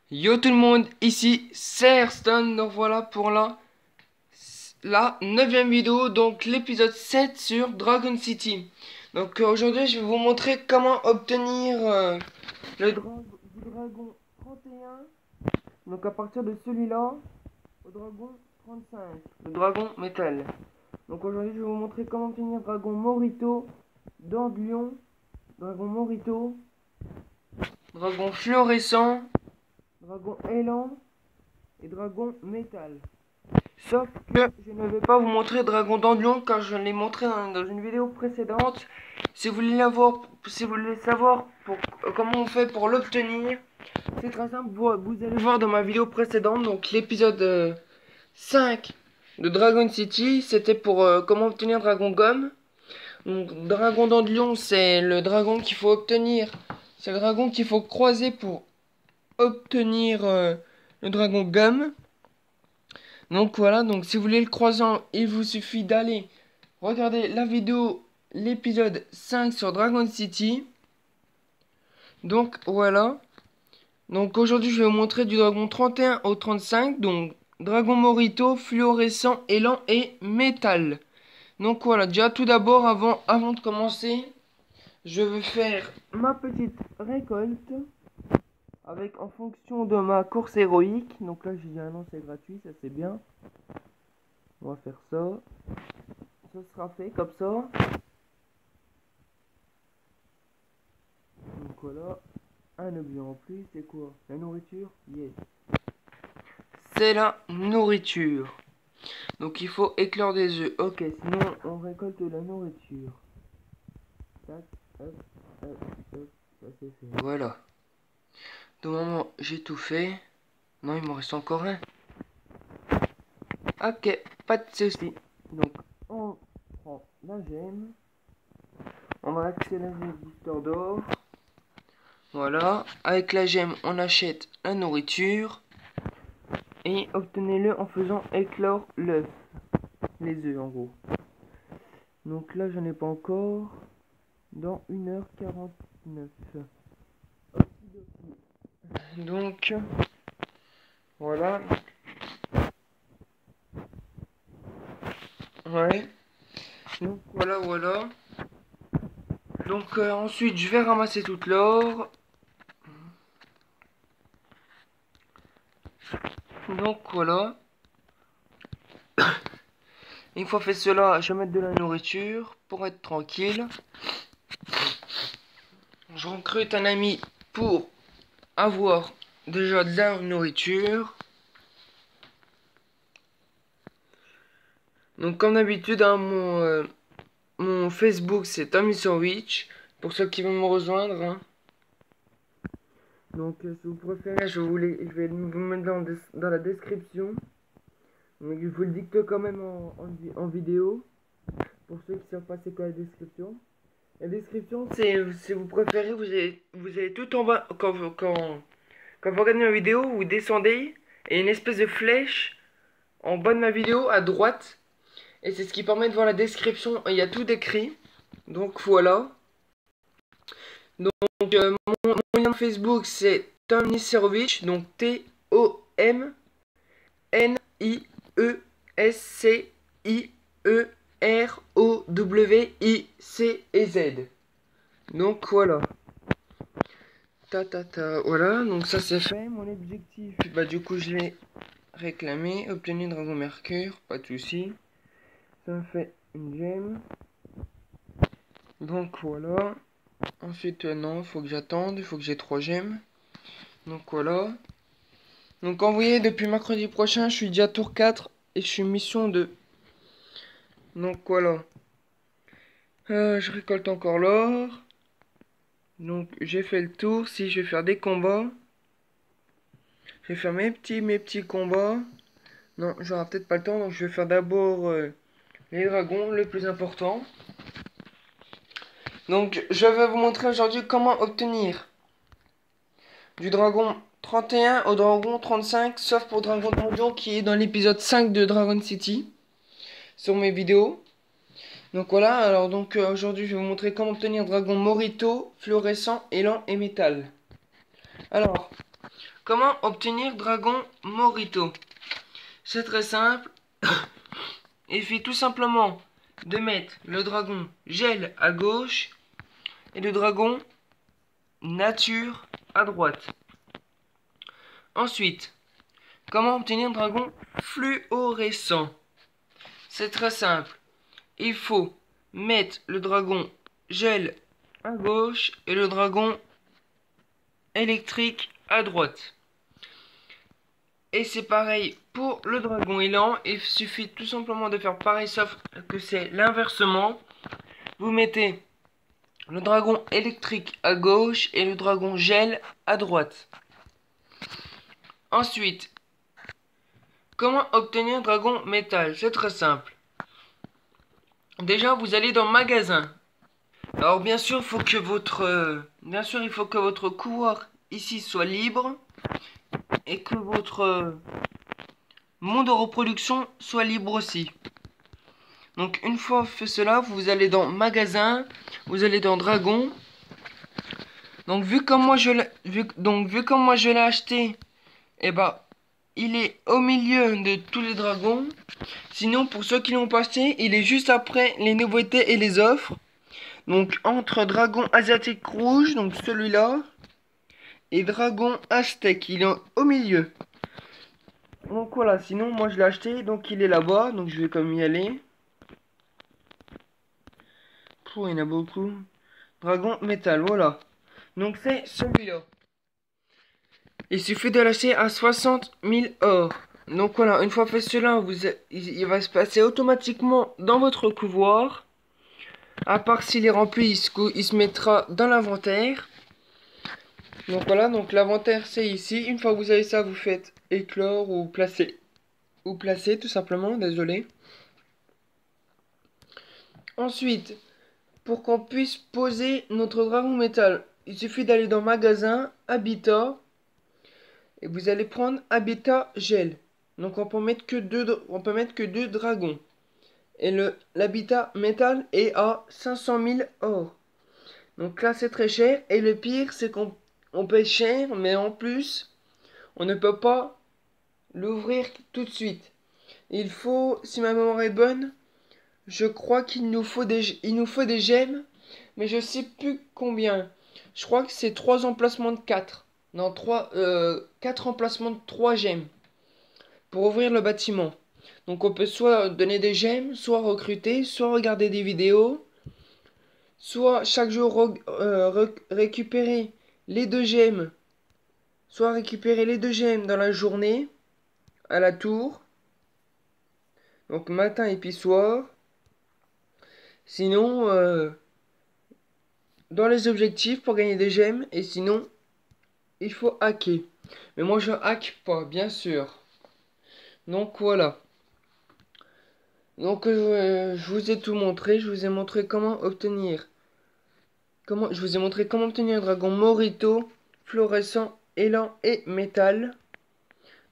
Yo tout le monde, ici c'est Airstone, donc voilà pour la 9ème vidéo, donc l'épisode 7 sur Dragon City. Donc aujourd'hui je vais vous montrer comment obtenir du dragon 31, donc à partir de celui-là, au dragon 35, le dragon métal. Donc aujourd'hui je vais vous montrer comment obtenir dragon Morito, dent de lion, dragon Morito, dragon fluorescent, dragon élan et dragon métal. Sauf que je ne vais pas vous montrer Dragon Dandelion car je l'ai montré dans une vidéo précédente. Si vous voulez savoir comment on fait pour l'obtenir, c'est très simple. Vous allez voir dans ma vidéo précédente, donc l'épisode 5 de Dragon City, c'était pour comment obtenir Dragon Gomme. Donc Dragon Dandelion, c'est le dragon qu'il faut obtenir. C'est le dragon qu'il faut croiser pour obtenir le Dragon Gomme. Donc voilà, donc si vous voulez le croisant, il vous suffit d'aller regarder la vidéo, l'épisode 5 sur Dragon City. Donc voilà. Donc aujourd'hui je vais vous montrer du dragon 31 au 35. Donc dragon Morito, fluorescent, élan et métal. Donc voilà, déjà tout d'abord avant de commencer, je vais faire ma petite récolte. Avec en fonction de ma course héroïque. Donc là j'ai dit ah non c'est gratuit, ça c'est bien. On va faire ça. Ça sera fait comme ça. Donc voilà. Un objet en plus, c'est quoi? La nourriture? Yes. C'est la nourriture. Donc il faut éclore des œufs. Ok, sinon on récolte la nourriture. Tac, hop, hop, hop. Ça c'est fait. Voilà. De moment j'ai tout fait. Non, il m'en reste encore un. Ok, pas de soucis. Donc on prend la gemme. On va accélérer l'histoire d'or. Voilà. Avec la gemme, on achète la nourriture. Et obtenez-le en faisant éclore l'œuf. Les œufs en gros. Donc là, j'en ai pas encore. Dans 1h49. Donc, voilà. Ouais. Donc voilà. Donc ensuite, je vais ramasser toute l'or. Donc voilà. Une fois fait cela, je vais mettre de la nourriture pour être tranquille. Je recrute un ami pour avoir déjà de la nourriture. Donc comme d'habitude, hein, mon Facebook c'est Tommy Sandwich. Pour ceux qui veulent me rejoindre. Hein. Donc si vous préférez, je vais vous mettre dans la description. Donc je vous le dicte quand même en vidéo. Pour ceux qui ne savent pas c'est quoi la description. La description c'est, si vous préférez, vous avez tout en bas, quand vous regardez ma vidéo, vous descendez et une espèce de flèche en bas de ma vidéo à droite. Et c'est ce qui permet de voir la description, il y a tout décrit. Donc voilà. Donc mon lien Facebook c'est Tommy Serovic, donc TOMNIESCIEROWICZ. Donc voilà. Voilà, donc ça c'est fait. Mon objectif, bah du coup je l'ai réclamé. Obtenu Dragon Mercure, pas de soucis. Ça me fait une gemme. Donc voilà. Ensuite, non, il faut que j'attende. Il faut que j'ai 3 gemmes. Donc voilà. Donc en vous voyez, depuis mercredi prochain, je suis déjà tour 4 et je suis mission 2. Donc voilà. Je récolte encore l'or. Donc j'ai fait le tour. Si je vais faire des combats. Je vais faire mes petits combats. Non, j'aurai peut-être pas le temps. Donc je vais faire d'abord les dragons, le plus important. Donc je vais vous montrer aujourd'hui comment obtenir du dragon 31 au dragon 35, sauf pour Dragon Donjon qui est dans l'épisode 5 de Dragon City sur mes vidéos. Donc voilà, alors donc aujourd'hui je vais vous montrer comment obtenir dragon Morito, fluorescent, élan et métal. Alors, Comment obtenir Dragon Morito? C'est très simple. Il suffit tout simplement de mettre le dragon gel à gauche et le dragon nature à droite. Ensuite, comment obtenir dragon fluorescent? C'est très simple. Il faut mettre le dragon gel à gauche et le dragon électrique à droite. Et c'est pareil pour le dragon élan. Il suffit tout simplement de faire pareil, sauf que c'est l'inversement. Vous mettez le dragon électrique à gauche et le dragon gel à droite. Ensuite, comment obtenir dragon métal? C'est très simple. Déjà, vous allez dans magasin. Alors bien sûr, il faut que votre couloir ici soit libre et que votre monde de reproduction soit libre aussi. Donc une fois fait cela, vous allez dans magasin, vous allez dans dragon. Donc vu comme moi je l'ai acheté, et bah il est au milieu de tous les dragons. Sinon pour ceux qui l'ont pas acheté, il est juste après les nouveautés et les offres. Donc entre dragon asiatique rouge, donc celui-là, et dragon aztèque, il est au milieu. Donc voilà, sinon moi je l'ai acheté, donc il est là-bas, donc je vais comme y aller. Il y en a beaucoup. Dragon métal, voilà. Donc c'est celui-là. Il suffit de l'acheter à 60 000 or. Donc voilà, une fois fait cela, il va se passer automatiquement dans votre couloir. À part s'il est rempli, il se mettra dans l'inventaire. Donc voilà, donc l'inventaire c'est ici. Une fois que vous avez ça, vous faites éclore ou placer. Ou placer tout simplement, désolé. Ensuite, pour qu'on puisse poser notre dragon métal, il suffit d'aller dans magasin, habitat, et vous allez prendre habitat gel. Donc on peut mettre que deux dragons. Et l'habitat métal est à 500 000 or. Donc là c'est très cher. Et le pire c'est qu'on paye cher, mais en plus on ne peut pas l'ouvrir tout de suite. Il faut, si ma mémoire est bonne, je crois qu'il nous faut des gemmes, mais je sais plus combien. Je crois que c'est 3 emplacements de 4. Non, 4 emplacements de 3 gemmes pour ouvrir le bâtiment. Donc on peut soit donner des gemmes, soit recruter, soit regarder des vidéos, soit chaque jour récupérer les 2 gemmes, soit récupérer les 2 gemmes dans la journée à la tour. Donc matin et puis soir. Sinon, dans les objectifs pour gagner des gemmes, et sinon, il faut hacker. Mais moi je hack pas, bien sûr. Donc voilà. Donc je vous ai tout montré, je vous ai montré comment obtenir. Je vous ai montré comment obtenir dragon Morito, fluorescent, élan et métal.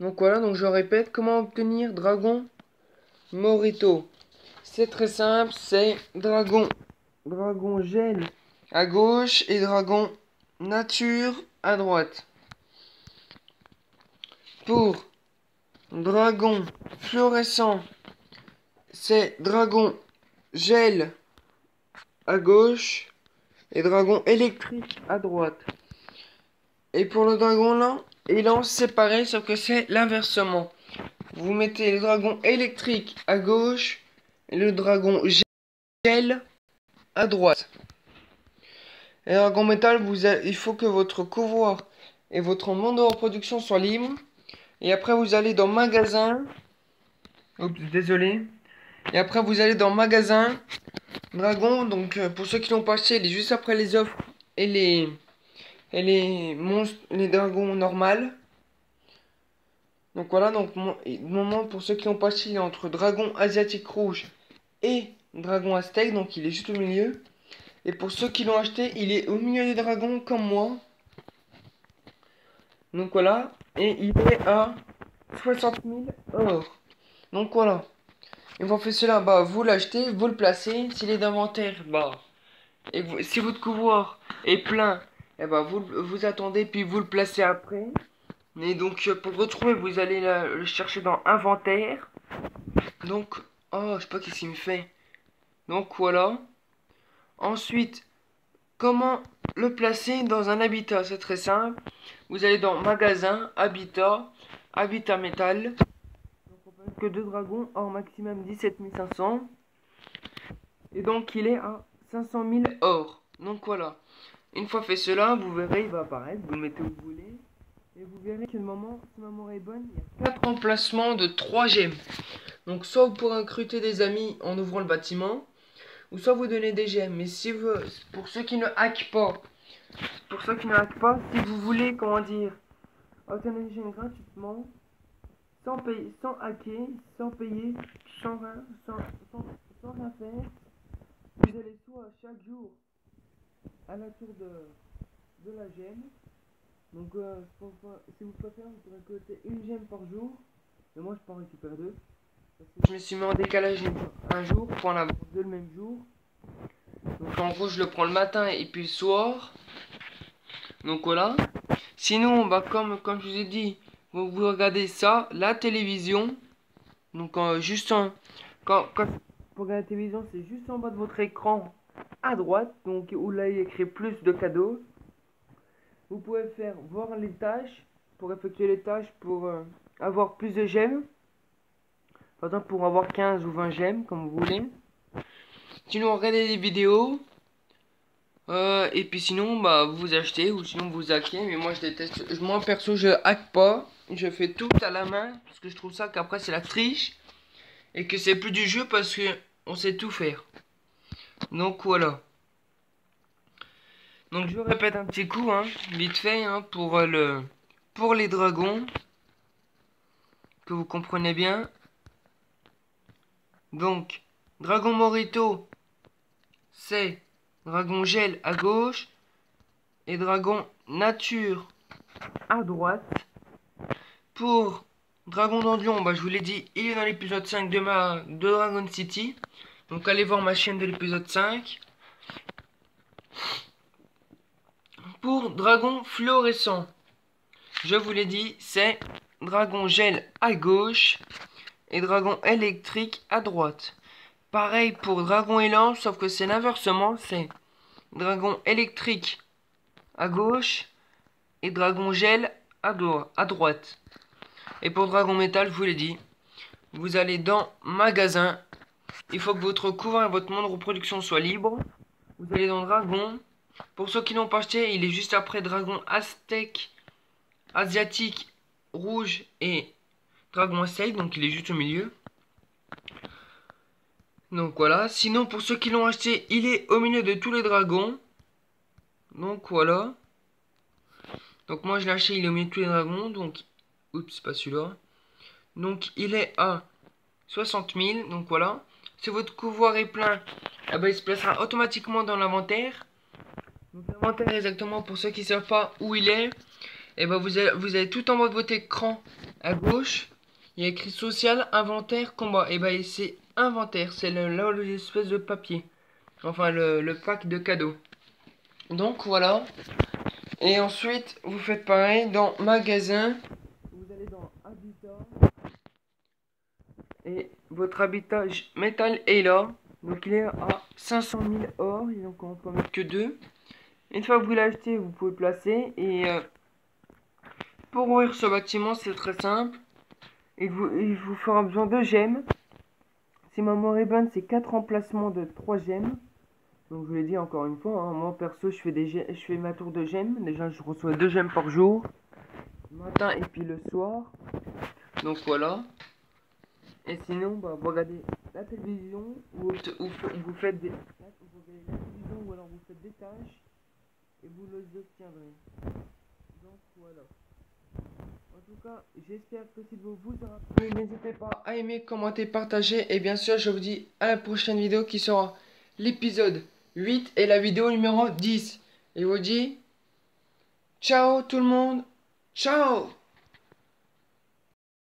Donc voilà, donc je répète, comment obtenir dragon Morito. C'est très simple, c'est dragon gel à gauche et dragon nature à droite. Pour dragon fluorescent, c'est dragon gel à gauche et dragon électrique à droite. Et pour le dragon là, élan c'est pareil sauf que c'est l'inversement. Vous mettez le dragon électrique à gauche et le dragon gel à droite. Et le dragon métal, il faut que votre couloir et votre monde de reproduction soient libres. Et après vous allez dans magasin. Oups, désolé. Et après vous allez dans magasin. Dragon, donc pour ceux qui l'ont pas acheté, il est juste après les offres et les monstres, les dragons normales. Donc voilà, donc moment pour ceux qui l'ont pas acheté, il est entre dragon asiatique rouge et dragon aztèque, donc il est juste au milieu. Et pour ceux qui l'ont acheté, il est au milieu des dragons comme moi. Donc voilà, et il est à 60 000 or. Donc voilà. Et vous faites cela, bah vous l'achetez, vous le placez. S'il est d'inventaire, bah. Si votre couloir est plein, et bah vous attendez puis vous le placez après. Et donc pour le retrouver, vous allez le chercher dans inventaire. Donc, oh, je sais pas qu'est-ce qu'il me fait. Donc voilà. Ensuite, comment le placer dans un habitat? C'est très simple. Vous allez dans magasin, habitat, habitat métal. Donc on peut mettre que 2 dragons, or maximum 17 500. Et donc il est à 500 000 or. Donc voilà. Une fois fait cela, vous verrez, il va apparaître. Vous le mettez où vous voulez. Et vous verrez que si ma mémoire est bonne, il y a 4 emplacements de 3 gemmes. Donc soit vous pourrez recruter des amis en ouvrant le bâtiment, ou soit vous donnez des gemmes. Mais si vous, pour ceux qui ne hackent pas, si vous voulez, comment dire, obtenir des gemmes gratuitement, sans payer, sans hacker, sans payer, sans rien, sans rien faire, vous allez soit chaque jour à la tour de la gemme. Donc si vous préférez, vous pourrez récolter une gemme par jour. Et moi je peux en récupérer 2. Parce que je me suis mis en décalage un jour pour en avoir 2 le même jour. Donc en gros je le prends le matin et puis le soir. Donc voilà. Sinon bah comme je vous ai dit, vous regardez ça, la télévision. Donc pour regarder la télévision, c'est juste en bas de votre écran à droite. Donc où là il y a écrit plus de cadeaux. Vous pouvez faire voir les tâches, pour effectuer les tâches, pour avoir plus de gemmes. Par exemple, pour avoir 15 ou 20 gemmes, comme vous voulez. Sinon, regardez des vidéos. Et puis sinon, bah, vous achetez ou sinon vous hackez. Mais moi, je déteste. Moi, perso, je hack pas. Je fais tout à la main. Parce que je trouve ça qu'après, c'est la triche. Et que c'est plus du jeu parce que on sait tout faire. Donc, voilà. Donc, je répète un petit coup, hein, vite fait, hein, pour les dragons. Que vous comprenez bien. Donc, Dragon Morito, c'est Dragon Gel à gauche et Dragon Nature à droite. Pour Dragon d'Andion, bah, je vous l'ai dit, il est dans l'épisode 5 de Dragon City. Donc allez voir ma chaîne de l'épisode 5. Pour Dragon Fluorescent, je vous l'ai dit, c'est Dragon Gel à gauche et Dragon Électrique à droite. Pareil pour Dragon Élan, sauf que c'est l'inversement, c'est Dragon Électrique à gauche et Dragon Gel à droite. Et pour Dragon Métal, je vous l'ai dit, vous allez dans Magasin. Il faut que votre couvent et votre monde de reproduction soient libres. Vous allez dans Dragon. Pour ceux qui n'ont pas acheté, il est juste après Dragon Aztèque, Asiatique, Rouge et Dragon Aztèque. Donc il est juste au milieu. Donc voilà. Sinon, pour ceux qui l'ont acheté, il est au milieu de tous les dragons. Donc voilà. Donc moi je l'ai acheté, il est au milieu de tous les dragons. Donc, oups, pas celui-là. Donc il est à 60 000. Donc voilà. Si votre couvoir est plein, eh ben, il se placera automatiquement dans l'inventaire. Donc l'inventaire exactement pour ceux qui ne savent pas où il est. Et ben vous avez tout en bas de votre écran à gauche. Il y a écrit social, inventaire, combat. Et ben c'est inventaire, c'est l'espèce de papier. Enfin le pack de cadeaux. Donc voilà. Et ensuite vous faites pareil dans magasin. Vous allez dans habitat. Et votre habitat métal est là. Donc il est à 500 000 or. Et donc on peut en mettre que 2. Une fois que vous l'achetez, vous pouvez le placer. Et pour ouvrir ce bâtiment, c'est très simple. Il vous fera besoin de gemmes. Si ma mémoire est bonne, c'est 4 emplacements de 3 gemmes. Donc je vous l'ai dit encore une fois, hein, moi perso je fais ma tour de gemmes. Déjà je reçois 2 gemmes par jour. Le matin et puis le soir. Donc voilà. Et sinon, bah, vous regardez la télévision ou vous faites des... Vous regardez la télévision ou alors vous faites des tâches. Et vous les obtiendrez. Donc voilà. En tout cas, j'espère que cette vidéo vous aura plu. N'hésitez pas à aimer, commenter, partager. Et bien sûr, je vous dis à la prochaine vidéo qui sera l'épisode 8 et la vidéo numéro 10. Et je vous dis ciao tout le monde. Ciao.